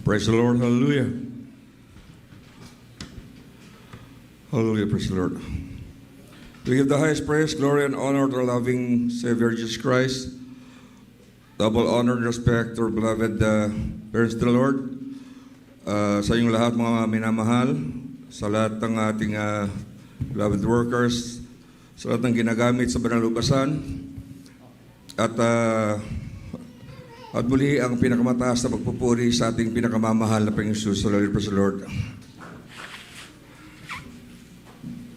Praise the Lord. Hallelujah. Hallelujah. Praise the Lord. We give the highest praise, glory, and honor to our loving Savior Jesus Christ. Double honor and respect to our beloved parents of the Lord. Sa inyong lahat mga minamahal, sa lahat ng ating beloved workers, sa lahat ng ginagamit sa banal lupasan, at muli ang pinakamataas na pagpupuri sa ating pinakamamahal na Panginoon Jesus. Praise the Lord.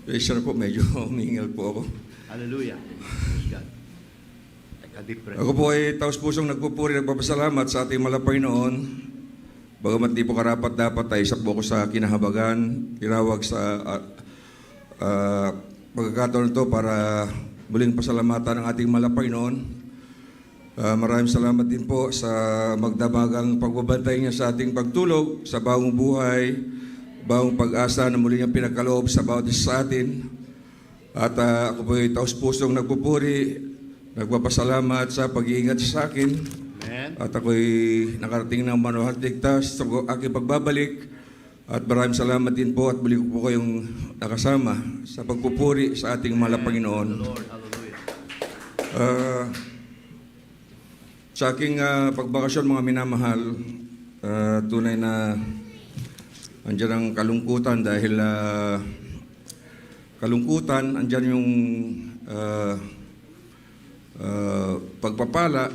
Isa na po, medyo humingal po ako. Hallelujah. Praise God. Take a deep breath. Ako po ay taos-pusong nagpupuri, nagpapasalamat sa ating malapay noon. Bagamat di po karapat-dapat ay isa po ako sa kinahabagan, tinawag sa pagkakataon ito para muling pasalamatan ng ating malapay noon. Maraming salamat din po sa magdamagang pagbabantay niya sa ating pagtulog, sa bagong buhay, bagong pag-asa na muli niyang pinagkaloob sa bawat isa sa atin. At ako po ay taos-pusong nagpupuri, nagpapasalamat sa pag-iingat sa akin. Amen. At ako'y nakarating ng manuhat ligtas sa aking pagbabalik. At maraming salamat din po at muli ko po kayong nakasama sa pagpupuri sa ating mahal na Panginoon. Lord, hallelujah. Sa aking pagbakasyon, mga minamahal, tunay na andyan ang kalungkutan dahil kalungkutan, andyan yung pagpapala,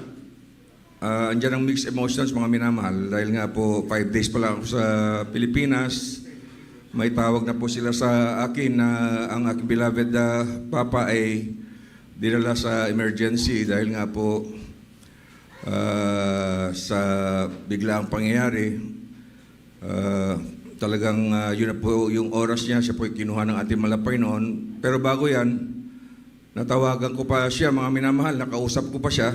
andyan ang mixed emotions, mga minamahal. Dahil nga po, 5 days pa lang ako sa Pilipinas, may tawag na po sila sa akin na ang aking beloved papa ay dinala sa emergency dahil nga po sa biglaang pangyayari. Talagang yun na po yung oras niya, siya po kinuha ng ating malapay noon. Pero bago yan, natawagan ko pa siya, mga minamahal, nakausap ko pa siya.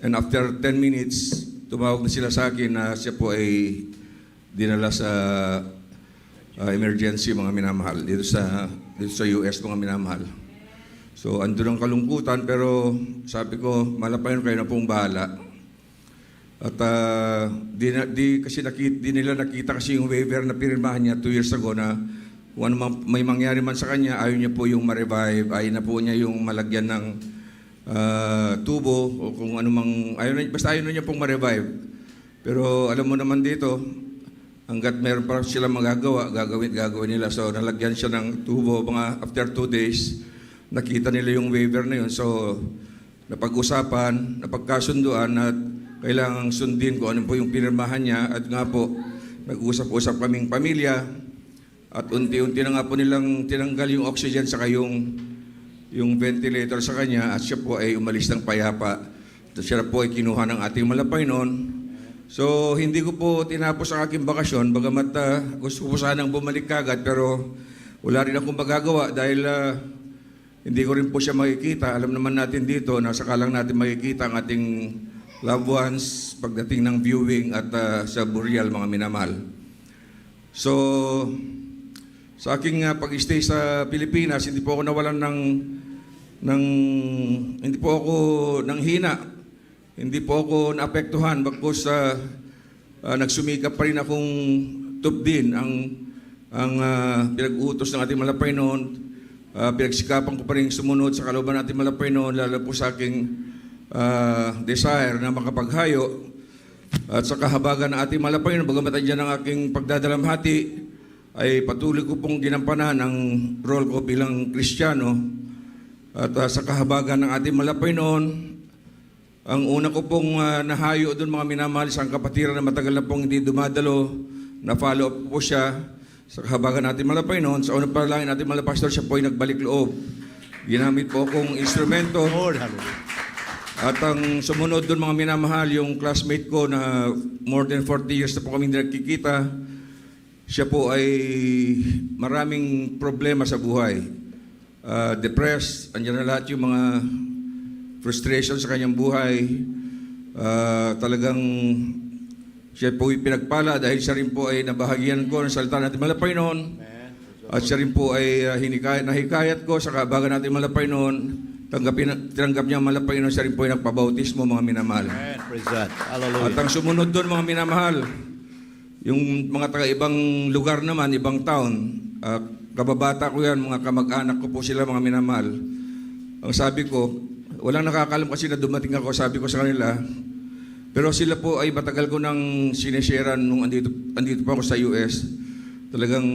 And after 10 minutes, tumawag na sila sa akin na siya po ay dinala sa emergency, mga minamahal, dito sa US, mga minamahal. So, andun ang kalungkutan, pero sabi ko, malapayan kayo na pong bahala. At di nila nakita kasi yung waiver na pinirmahan niya 2 years ago na kung ano may mangyari man sa kanya, ayaw niya po yung ma-revive, ayaw na po niya yung malagyan ng tubo o kung ano mang, basta ayaw na niya pong ma-revive. Pero alam mo naman dito, hanggat meron pa sila magagawa, gagawin nila. So, nalagyan siya ng tubo, mga after 2 days, nakita nila yung waiver na yun. So, napag-usapan, napagkasunduan at kailangang sundin kung ano po yung pinirmahan niya. At nga po, nag-usap-usap kaming pamilya at unti-unti na nga po nilang tinanggal yung oxygen saka yung ventilator sa kanya at siya po ay umalis ng payapa. At siya po ay kinuha ng ating malapay noon. So, hindi ko po tinapos ang aking bakasyon, bagamat gusto ko sanang bumalik kagad, pero wala rin akong magagawa dahil hindi ko rin po siya makikita. Alam naman natin dito na saka lang natin makikita ang ating loved ones pagdating ng viewing at sa burial, mga minamahal. So, sa aking pag-stay sa Pilipinas, hindi po ako nawalan hindi po ako nang hina. Hindi po ako naapektuhan. Bagkus nagsumikap pa rin akong tubdin ang pinag-uutos ng ating malapay noon. Pinagsikapan ko pa rin sumunod sa kalooban natin malapay noon, lalo po sa aking desire na makapaghayo at sa kahabagan ng ating malapay noon, bagamat dyan ang aking pagdadalamhati, ay patuloy ko pong ginampanan ang role ko bilang Kristiyano. At sa kahabagan ng ating malapay noon, ang una ko pong nahayo doon, mga minamahal, sa kapatiran na matagal na pong hindi dumadalo, na follow up po siya sa kahabagan natin malapay noon. Sa unang panalangin natin malapay, pastor, siya po ay nagbalik loob. Ginamit po akong instrumento. Lord, hallelujah. At ang sumunod doon, mga minamahal, yung classmate ko na more than 40 years na po kami nagkikita, siya po ay maraming problema sa buhay. Depressed, andyan na lahat yung mga frustration sa kanyang buhay. Talagang siya po ay pinagpala dahil siya rin po ay nabahagyan ko ng salita natin malapay noon. At siya rin po ay nahikayat ko sa kahabagan natin malapay noon. Tinanggap niya ang malapay noon, siya rin po ay nagpabautismo, mga minamahal. Amen. Praise God. Hallelujah. At ang sumunod doon, mga minamahal, Yung mga taga-ibang lugar naman, ibang town, kababata ko yan, mga kamag-anak ko po sila, mga minamahal. Ang sabi ko, walang nakakalam kasi na dumating ako, sabi ko sa kanila, pero sila po ay matagal ko nang sinesharean nung andito pa ako sa US. Talagang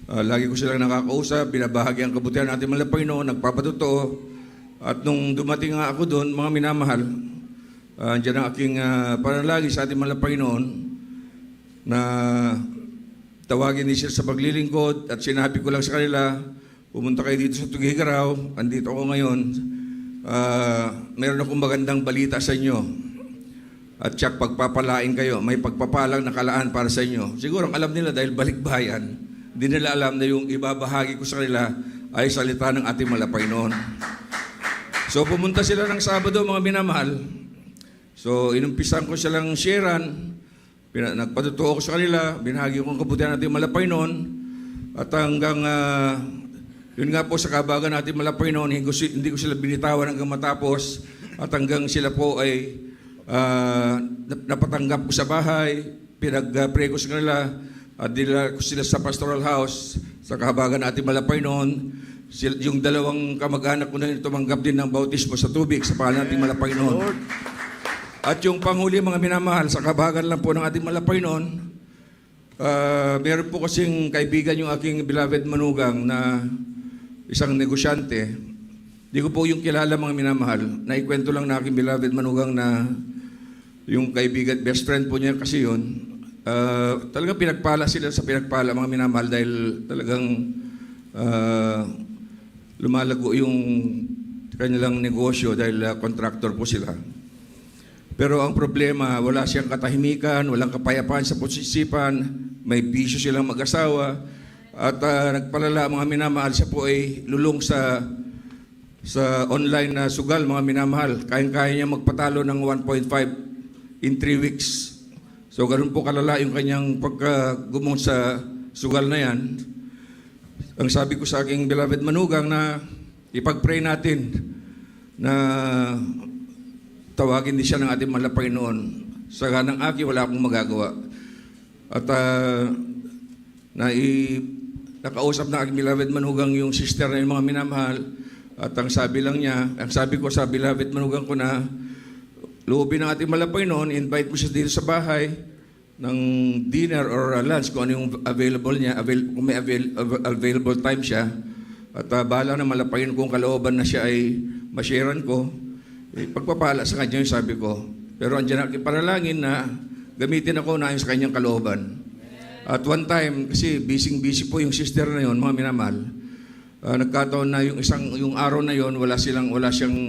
lagi ko silang nakakausap, binabahagi ang kabutihan natin malapay noon, nagpapatotoo. At nung dumating nga ako doon, mga minamahal, andyan ang aking panalagi sa ating malapay noon na tawagin ni sir sa paglilingkod at sinabi ko lang sa kanila, pumunta kayo dito sa Tugigaraw, andito ako ngayon, meron akong magandang balita sa inyo. At tiyak pagpapalain kayo, may pagpapalang nakalaan para sa inyo. Siguro ang alam nila dahil balikbayan, hindi nila alam na yung ibabahagi ko sa kanila ay salita ng ating malapay noon. So pumunta sila ng Sabado, mga minamahal. So inumpisan ko silang sharean, nagpatutuo ko sa kanila, binahagi ko ang kabutihan natin malapay noon. At hanggang, yun nga po sa kabagan natin malapay noon, hindi ko sila binitawan hanggang matapos. At hanggang sila po ay napatanggap ko sa bahay, pinag-pray ko sa kanila, at dinala ko sila sa pastoral house sa kahabagan natin malapay noon. Yung dalawang kamag-anak ko na tumanggap din ng bautismo sa tubig sa pangalan natin malapay noon. At yung panghuli, mga minamahal, sa kahabagan lang po ng ating malapay noon, meron po kasing kaibigan yung aking beloved manugang na isang negosyante. Di ko po yung kilala, mga minamahal. Naikwento lang na aking beloved manugang na yung kaibigan, best friend po niya kasi yun. Talagang pinagpala sila sa pinagpala, mga minamahal, dahil talagang lumalago yung kanilang negosyo dahil contractor po sila. Pero ang problema, wala siyang katahimikan, walang kapayapaan sa pusisipan, may bisyo silang mag-asawa, at nagpalala, mga minamahal, siya po ay lulong sa online na sugal, mga minamahal. Kayang-kaya niya magpatalo ng 1.5 in 3 weeks. So, ganun po kalala yung kanyang pagkagumong sa sugal na yan. Ang sabi ko sa aking beloved manugang na ipag-pray natin na tawagin din siya ng ating malapay noon. Sa ganang aki, wala akong magagawa. At nakausap na aking beloved manugang yung sister na yung mga minamahal. At ang sabi lang niya, ang sabi ko sa beloved manugang ko na loobin ng ating malapay noon, invite mo siya dito sa bahay ng dinner or lunch kung ano yung available niya, kung may available time siya. At bahala na malapayin kung kalooban na siya ay masharean ko. Pagpapala sa kanya yung sabi ko. Pero andyan aking panalangin na gamitin ako na sa kanyang kalooban. At one time, kasi busy po yung sister na yon, mga minamahal. Nagkataon na yung araw na yon, wala siyang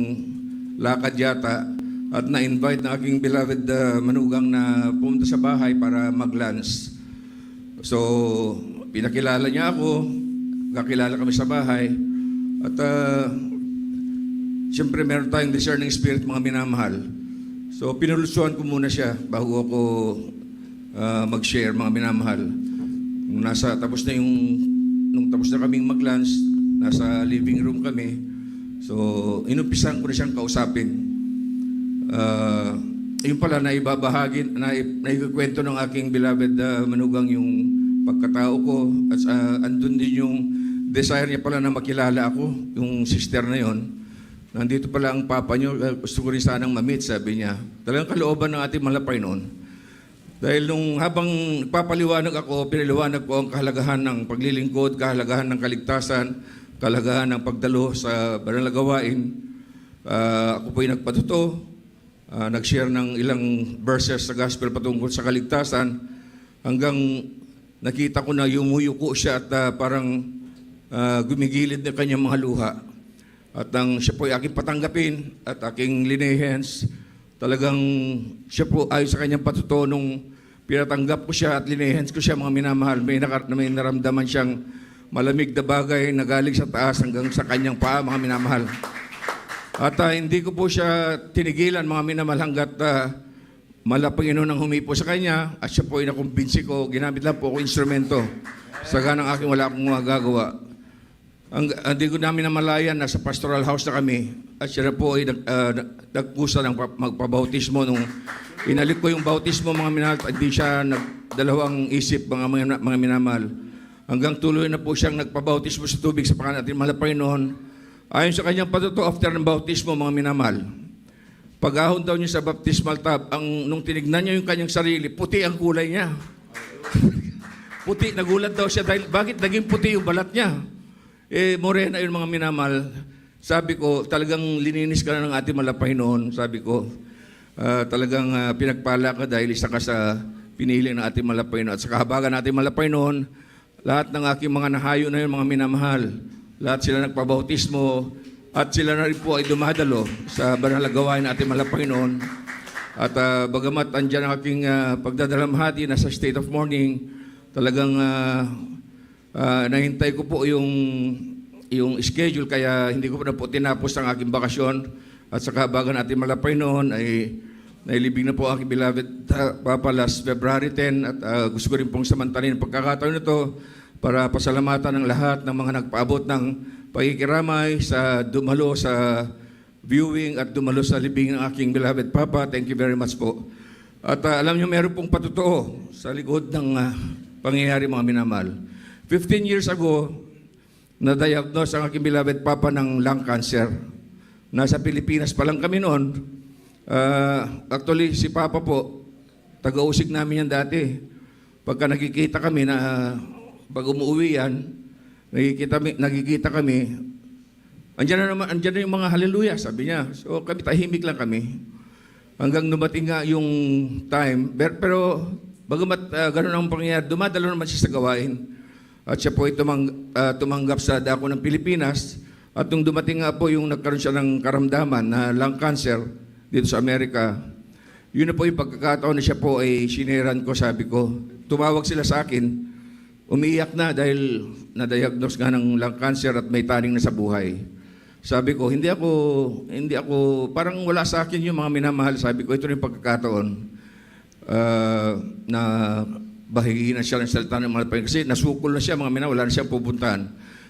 lakad yata. At na-invite ng aking beloved manugang na pumunta sa bahay para mag-lunch. So, pinakilala niya ako, kakilala kami sa bahay. At siyempre meron tayong discerning spirit, mga minamahal. So, pinulsuhan ko muna siya bago ako mag-share, mga minamahal. Nung tapos na kaming mag-lunch, nasa living room kami. So, inumpisan ko na siyang kausapin. Yun pala, naikikwento ng aking beloved manugang yung pagkatao ko. At andun din yung desire niya pala na makilala ako, yung sister na yon. Nandito pala ang papa niyo, gusto ko rin sanang ma-meet, sabi niya. Talagang kalooban ng ating malapay noon. Dahil nung habang nagpapaliwanag ako, pinaliwanag ko ang kahalagahan ng paglilingkod, kahalagahan ng kaligtasan, kahalagahan ng pagdalo sa banal na gawain. Ako po'y nagpatuto, nag-share ng ilang verses sa gospel patungkol sa kaligtasan, hanggang nakita ko na yumuyuko siya at parang gumigilid na kanyang mga luha. At siya po ay aking patanggapin at aking linehens. Talagang siya po ayon sa kanyang patuto nung pinatanggap ko siya at linehens ko siya, mga minamahal. May naramdaman siyang malamig na bagay na galing sa taas hanggang sa kanyang paa, mga minamahal. At hindi ko po siya tinigilan, mga minamahal, hanggat malapangino nang humipo sa kanya at siya po ay nakumbinsi ko. Ginamit lang po ako instrumento. Sa ganang aking wala akong magagawa. Hindi ko namin namalayan, nasa pastoral house na kami. At siya na po ay nagpusa ng magpabautismo. Nung inalik ko yung bautismo, mga minahal, hindi siya dalawang isip, mga minamahal. Hanggang tuloy na po siyang nagpabautismo sa tubig sa pangalan natin mahal na Panginoon. Ayon sa kanyang patuto after ng bautismo, mga minamahal, pag-ahon daw niya sa baptismal tub, nung tinignan niya yung kanyang sarili, puti ang kulay niya. Puti, nagulat daw siya dahil bakit naging puti yung balat niya? Morena yun, mga minamahal. Sabi ko, talagang lininis ka na ng ating mahal na Panginoon. Sabi ko, talagang pinagpala ka dahil isa ka sa pinili ng ating mahal na Panginoon. At sa kahabagan ng ating mahal na Panginoon, lahat ng aking mga nahayo na yun, mga minamahal, lahat sila nagpabautismo at sila na rin po ay dumadalo sa banal na gawain ng ating mahal na Panginoon. At bagamat andyan ang aking pagdadalamhati na sa state of mourning, talagang nahintay ko po yung schedule kaya hindi ko na po tinapos ang aking bakasyon. At sa kahabagan ng ating mahal na Panginoon ay nailibing na po aking beloved Papa last February 10 at gusto ko rin pong samantalin ang pagkakataon nito para pasalamatan ng lahat ng mga nagpaabot ng pakikiramay sa dumalo sa viewing at dumalo sa libing ng aking beloved Papa. Thank you very much po. At alam niyo, meron pong patotoo sa likod ng pangyayari, mga minamahal. 15 years ago, na-diagnose ang aking beloved Papa ng lung cancer. Nasa Pilipinas pa lang kami noon. Actually, si Papa po, taga-usig namin yan dati. Pagka nakikita kami na pag umuwi yan, nakikita kami, andyan na yung mga hallelujah, sabi niya. So kami, tahimik lang kami. Hanggang dumating nga yung time. Pero bagamat ganun ang pangyayari, dumadalo naman siya sa gawain. At siya po ay tumanggap sa dako ng Pilipinas. At nung dumating nga po yung nagkaroon siya ng karamdaman na lung cancer dito sa Amerika, yun na po yung pagkakataon na siya po ay siniran ko, sabi ko. Tumawag sila sa akin, umiiyak na dahil na-diagnose nga ng lung cancer at may taning na sa buhay. Sabi ko, hindi ako, parang wala sa akin yung mga minamahal. Sabi ko, ito rin yung pagkakataon na bahiginan siya ng salita ng mahal Panginoon. Kasi nasukol na siya, mga minamahal, wala na siyang pupuntahan.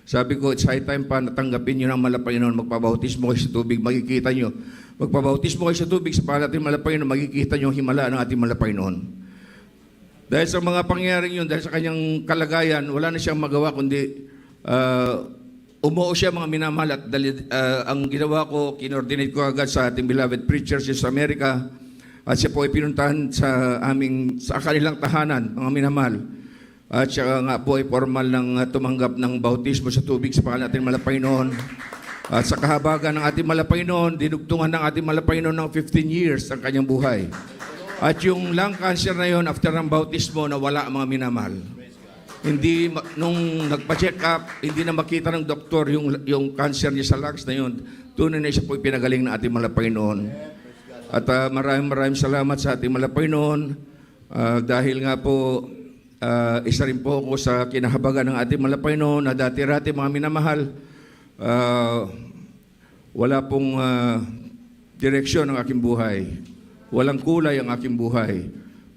Sabi ko, it's high time pa natanggapin nyo ng mahal Panginoon, magpabautismo kayo sa tubig, makikita nyo. Magpabautismo kayo sa tubig, sa pangalan natin mahal Panginoon, makikita nyo ang himala ng ating mahal Panginoon. Dahil sa mga pangyayaring yun, dahil sa kanyang kalagayan, wala na siyang magawa kundi umuo siya, mga minamahal. At ang ginawa ko, kinordinate ko agad sa ating beloved preachers sa Amerika. At siya po ay pinuntahan sa kanilang tahanan, mga minamahal. At siya nga po ay formal ng tumanggap ng bautismo sa tubig sa pangalan natin mahal Panginoon. At sa kahabagan ng ating mahal Panginoon, dinugtungan ng ating mahal Panginoon ng 15 years ang kanyang buhay. At yung lung cancer na yon after ng bautismo, nawala, mga minamahal. Hindi, nung nagpa-check up, hindi na makita ng doktor yung cancer niya sa lungs na yun. Tunay na siya po pinagaling ng ating mahal Panginoon. At maraming salamat sa ating mahal Panginoon dahil nga po isa rin po ako sa kinahabagan ng ating mahal Panginoon na dati-rati, mga minamahal, wala pong direksyon ng aking buhay. Walang kulay ang aking buhay.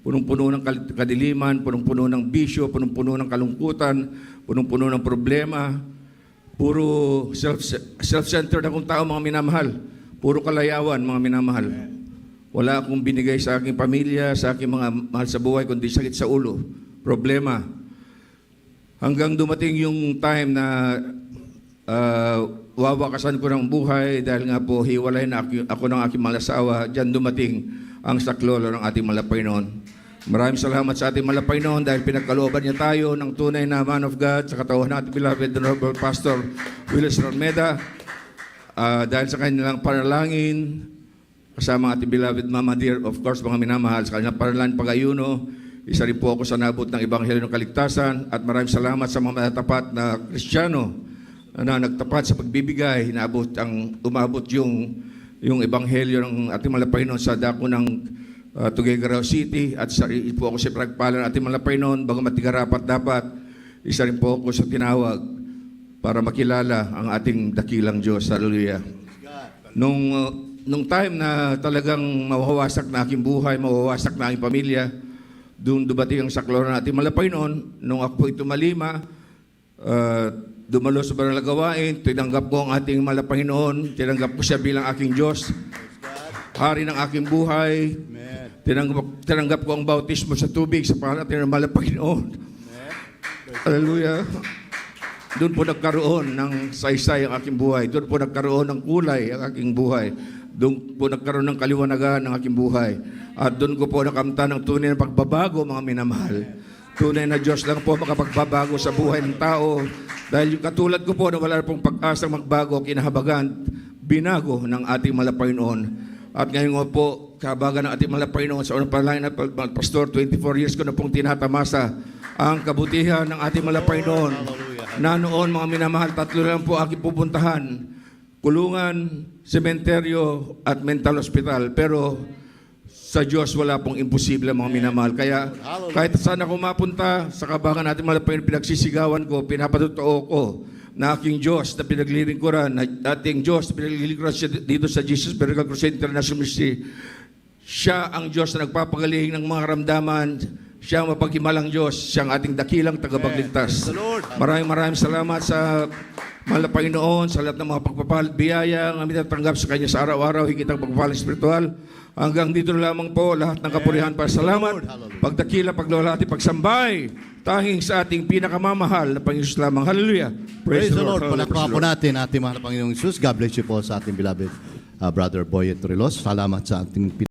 Punong-puno ng kadiliman, punong-puno ng bisyo, punong-puno ng kalungkutan, punong-puno ng problema. Puro self-centered akong tao, mga minamahal. Puro kalayawan, mga minamahal. Wala akong binigay sa aking pamilya, sa aking mga mahal sa buhay, kundi sakit sa ulo, problema. Hanggang dumating yung time na wawakasan ko ng buhay dahil nga po hiwalay na ako ng aking malasawa. Diyan dumating ang saklolo ng ating mahal Panginoon. Maraming salamat sa ating mahal Panginoon dahil pinagkalooban niya tayo ng tunay na man of God sa katawan ng ating beloved Honorable Pastor Willis Romeda. Dahil sa kanilang panalangin, kasama ang ating beloved Mama Dear, of course, mga minamahal, sa kanilang panalangin pag-ayuno, isa rin po ako sa nabot ng Ebanghelyo ng Kaligtasan at maraming salamat sa mga matatapat na Kristiyano na nagtapat sa pagbibigay, umabot yung Ebanghelyo ng ating mahal Panginoon sa dako ng Tuguegarao City at po ako sa pagpala ng ating mahal Panginoon, bagamat tigarapat dapat, isa rin po ako sa tinawag para makilala ang ating dakilang Diyos. Hallelujah. Nung time na talagang mawawasak na aking buhay, mawawasak na aking pamilya, doon dumating ang saklolo ng ating mahal Panginoon. Nung ako po'y tumalima, dumalo sa banal na gawain, tinanggap ko ang ating mahal Panginoon, tinanggap ko siya bilang aking Diyos, hari ng aking buhay. tinanggap ko ang bautismo sa tubig sa pangalan ng mahal na Panginoon. Hallelujah. Doon po nagkaroon ng saysay ang aking buhay. Doon po nagkaroon ng kulay ang aking buhay. Doon po nagkaroon ng kaliwanagan ng aking buhay. At doon ko po nakamta ng tunay na pagbabago, mga minamahal. Tunay na Diyos lang po makapagbabago sa buhay ng tao. Dahil yung katulad ko po na wala pong pag-asang magbago, kinahabagan, binago ng ating mahal na Panginoon. At ngayon nga po, kahabagan ng ating mahal na Panginoon sa unang panalangin na Pastor, 24 years ko na pong tinatamasa ang kabutihan ng ating mahal na Panginoon. Na noon, mga minamahal, 3 lang po aking pupuntahan. Kulungan, sementeryo, at mental hospital. Pero sa Diyos, wala pong imposible, mga minamahal. Kaya kahit saan ako mapunta, sa kabagan natin mahal na Panginoon, pinagsisigawan ko, pinapatotoo ko na aking Diyos na pinaglilingkuran, na ating Diyos na pinaglilingkuran dito sa Jesus Miracle Crusade International Ministry. Siya ang Diyos na nagpapagaling ng mga karamdaman. Siya ang mapaghimalang Diyos. Siya ang ating dakilang tagapagligtas. Maraming salamat sa mahal na Panginoon, sa lahat ng mga pagpapalit, biyaya ang aming tatanggap sa Kanya sa araw-araw, higit ang pagpapalit spiritual. Hanggang dito na lamang po, lahat ng kapurihan para salamat, pagdakila, paglalati, pagsambay, tanging sa ating pinakamamahal na Panginoon lamang. Hallelujah. Praise the Lord. Hallelujah. Palakpakan po natin ating mahal na Panginoong Jesus. God bless you po sa ating beloved Brother Boy Trilos. Salamat sa ating